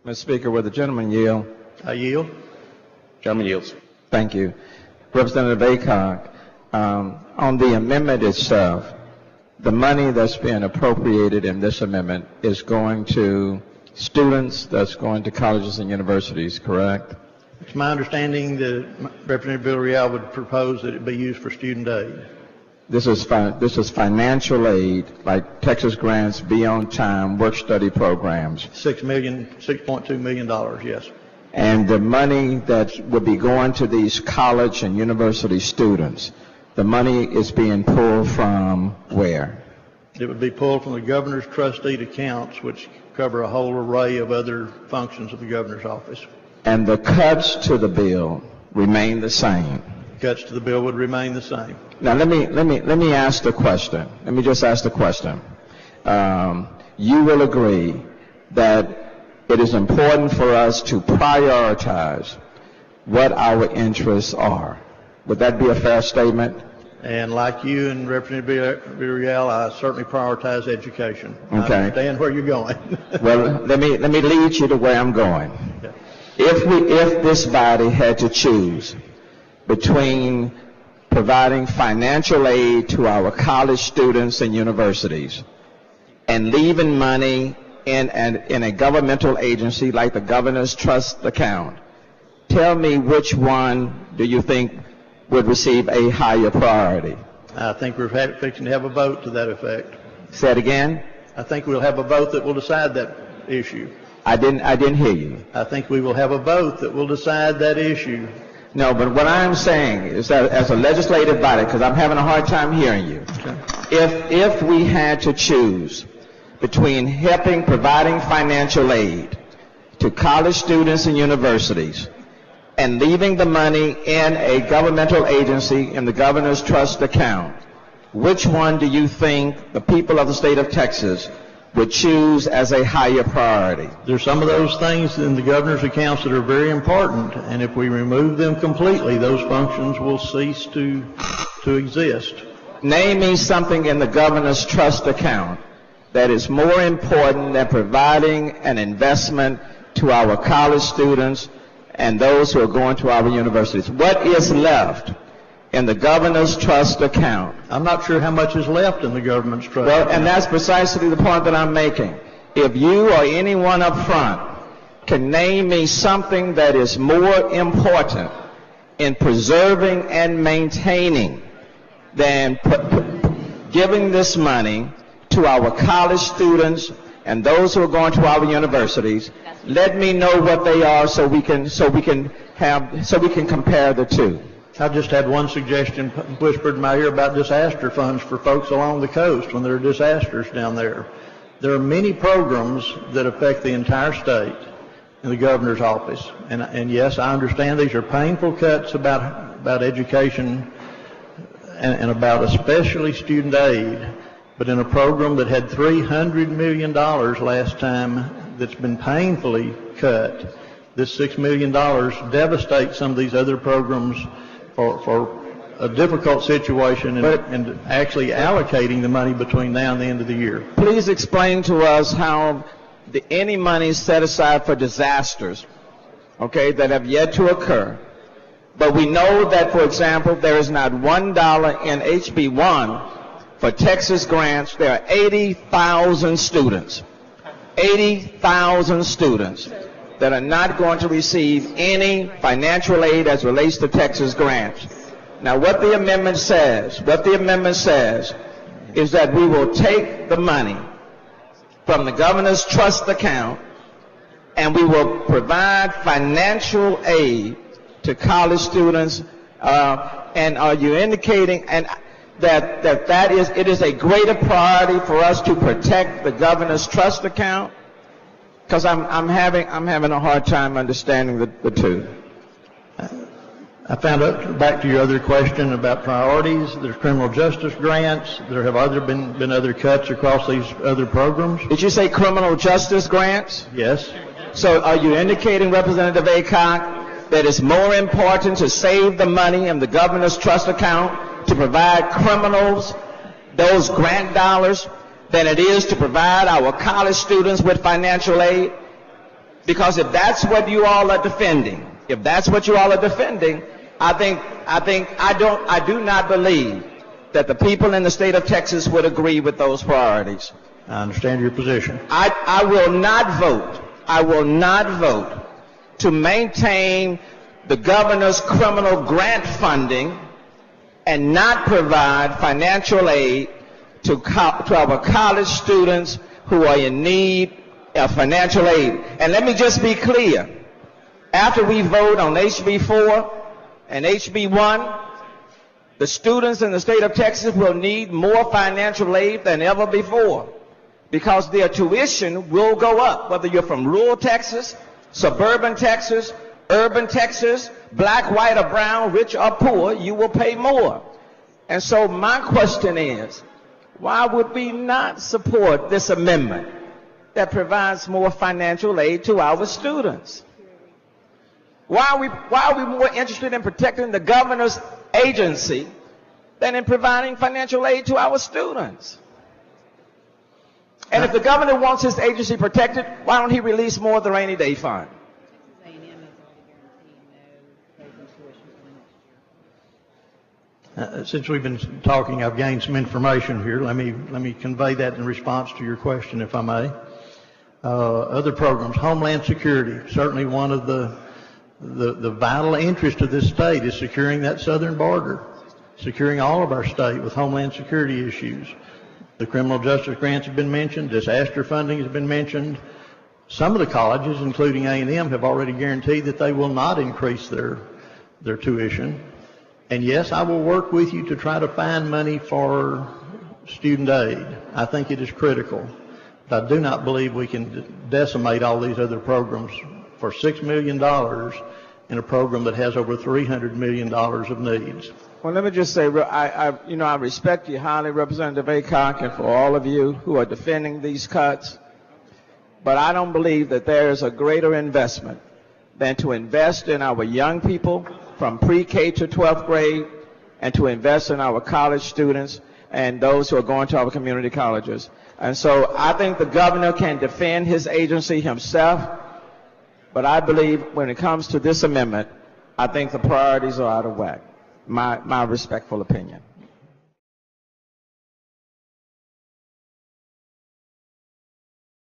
Mr. Speaker, will the gentleman yield? I yield. Gentleman yields. Thank you. Representative Aycock, on the amendment itself, the money that's being appropriated in this amendment is going to students, that's going to colleges and universities, correct? It's my understanding that Representative Villarreal would propose that it be used for student aid. This is financial aid, like Texas grants, Be On Time, work-study programs. $6.2 million, yes. And the money that would be going to these college and university students, the money is being pulled from where? It would be pulled from the governor's trustee accounts, which cover a whole array of other functions of the governor's office. And the cuts to the bill remain the same. Cuts to the bill would remain the same. Now let me ask the question. Let me just ask the question. You will agree that it is important for us to prioritize what our interests are. Would that be a fair statement? And like you and Representative Villarreal, I certainly prioritize education. Okay. I understand where you're going. Well, let me lead you to where I'm going. Yeah. If this body had to choose between providing financial aid to our college students and universities and leaving money in a governmental agency like the governor's trust account, tell me which one do you think would receive a higher priority? I think we're fixing to have a vote to that effect. Say it again. I think we'll have a vote that will decide that issue. I didn't hear you. I think we will have a vote that will decide that issue. No, but what I'm saying is that as a legislative body, because I'm having a hard time hearing you, Okay. if we had to choose between providing financial aid to college students and universities and leaving the money in a governmental agency in the governor's trust account, which one do you think the people of the state of Texas would choose as a higher priority? There's some of those things in the governor's accounts that are very important, and if we remove them completely, those functions will cease to exist. Name me something in the governor's trust account that is more important than providing an investment to our college students and those who are going to our universities. What is left in the governor's trust account? I'm not sure how much is left in the government's trust Well, account. and that's precisely the point that I'm making. If you or anyone up front can name me something that is more important in preserving and maintaining than giving this money to our college students and those who are going to our universities, let me know what they are so we can compare the two. I just had one suggestion whispered in my ear about disaster funds for folks along the coast when there are disasters down there. There are many programs that affect the entire state in the governor's office. And yes, I understand these are painful cuts about education and about especially student aid. But in a program that had $300 million last time that's been painfully cut, this $6 million devastates some of these other programs for a difficult situation and actually allocating the money between now and the end of the year. Please explain to us how any money set aside for disasters, okay, that have yet to occur. But we know that, for example, there is not $1 in HB1 for Texas grants. There are 80,000 students that are not going to receive any financial aid as relates to Texas grants. Now, what the amendment says is that we will take the money from the governor's trust account and we will provide financial aid to college students. And are you indicating that it is a greater priority for us to protect the governor's trust account? Because I'm having a hard time understanding the two. I found out, back to your other question about priorities, there's criminal justice grants. There have been other cuts across these other programs. Did you say criminal justice grants? Yes. So are you indicating, Representative Aycock, that it's more important to save the money in the governor's trust account to provide criminals those grant dollars than it is to provide our college students with financial aid? Because if that's what you all are defending, I do not believe that the people in the state of Texas would agree with those priorities. I understand your position. I will not vote to maintain the governor's criminal grant funding and not provide financial aid to our college students who are in need of financial aid. And let me just be clear. After we vote on HB 4 and HB 1, the students in the state of Texas will need more financial aid than ever before, because their tuition will go up, whether you're from rural Texas, suburban Texas, urban Texas, black, white, or brown, rich or poor, you will pay more. And so my question is, why would we not support this amendment that provides more financial aid to our students? Why are we more interested in protecting the governor's agency than in providing financial aid to our students? And if the governor wants his agency protected, why don't he release more of the rainy day fund? Since we've been talking, I've gained some information here. Let me convey that in response to your question, if I may. Other programs, Homeland Security, certainly one of the vital interests of this state is securing that southern border, securing all of our state with Homeland Security issues. The criminal justice grants have been mentioned. Disaster funding has been mentioned. Some of the colleges, including A&M, have already guaranteed that they will not increase their tuition. And yes, I will work with you to try to find money for student aid. I think it is critical. But I do not believe we can decimate all these other programs for $6 million in a program that has over $300 million of needs. Well, let me just say, I respect you highly, Representative Aycock, and for all of you who are defending these cuts. But I don't believe that there is a greater investment than to invest in our young people from pre-K to 12th grade and to invest in our college students and those who are going to our community colleges. And so I think the governor can defend his agency himself, but I believe when it comes to this amendment, I think the priorities are out of whack. My respectful opinion.